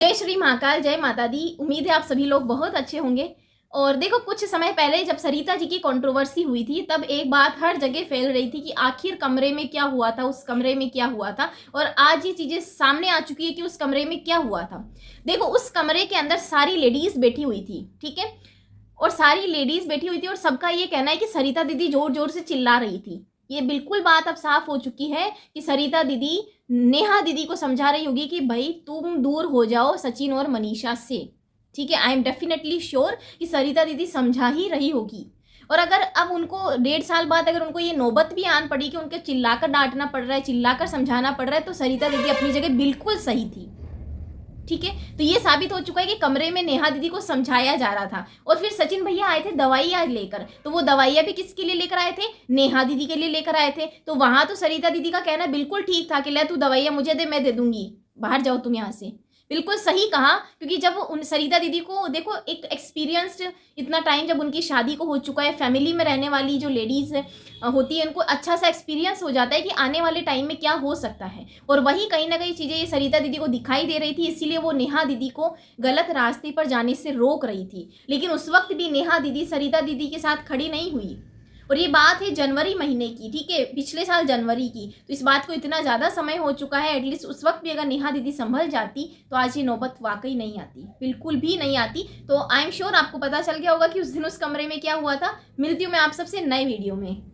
जय श्री महाकाल, जय माता दी। उम्मीद है आप सभी लोग बहुत अच्छे होंगे। और देखो, कुछ समय पहले जब सरिता जी की कंट्रोवर्सी हुई थी, तब एक बात हर जगह फैल रही थी कि आखिर कमरे में क्या हुआ था, उस कमरे में क्या हुआ था। और आज ये चीजें सामने आ चुकी है कि उस कमरे में क्या हुआ था। देखो, उस कमरे के अंदर सारी लेडीज बैठी हुई थी, ठीक है, और सारी लेडीज बैठी हुई थी और सबका ये कहना है कि सरिता दीदी जोर जोर से चिल्ला रही थी। ये बिल्कुल बात अब साफ हो चुकी है कि सरिता दीदी नेहा दीदी को समझा रही होगी कि भाई तुम दूर हो जाओ सचिन और मनीषा से, ठीक है। आई एम डेफिनेटली श्योर कि सरिता दीदी समझा ही रही होगी। और अगर अब उनको 1.5 साल बाद अगर उनको ये नौबत भी आन पड़ी कि उनके चिल्लाकर डांटना पड़ रहा है, चिल्लाकर समझाना पड़ रहा है, तो सरिता दीदी अपनी जगह बिल्कुल सही थी, ठीक है। तो ये साबित हो चुका है कि कमरे में नेहा दीदी को समझाया जा रहा था। और फिर सचिन भैया आए थे दवाइयाँ लेकर, तो वो दवाइयाँ भी किसके लिए लेकर आए थे? नेहा दीदी के लिए लेकर आए थे। तो वहां तो सरिता दीदी का कहना बिल्कुल ठीक था कि ले तू दवाइयाँ मुझे दे, मैं दे दूंगी, बाहर जाओ तुम यहाँ से। बिल्कुल सही कहा, क्योंकि जब उन सरिता दीदी को देखो, एक एक्सपीरियंस्ड, इतना टाइम जब उनकी शादी को हो चुका है, फैमिली में रहने वाली जो लेडीज होती है, उनको अच्छा सा एक्सपीरियंस हो जाता है कि आने वाले टाइम में क्या हो सकता है। और वही कहीं ना कहीं चीज़ें ये सरिता दीदी को दिखाई दे रही थी, इसीलिए वो नेहा दीदी को गलत रास्ते पर जाने से रोक रही थी। लेकिन उस वक्त भी नेहा दीदी सरिता दीदी के साथ खड़ी नहीं हुई। और ये बात है जनवरी महीने की, ठीक है, पिछले साल जनवरी की। तो इस बात को इतना ज़्यादा समय हो चुका है, एटलीस्ट उस वक्त भी अगर नेहा दीदी संभल जाती तो आज ये नौबत वाकई नहीं आती, बिल्कुल भी नहीं आती। तो आई एम श्योर आपको पता चल गया होगा कि उस दिन उस कमरे में क्या हुआ था। मिलती हूँ मैं आप सबसे नए वीडियो में।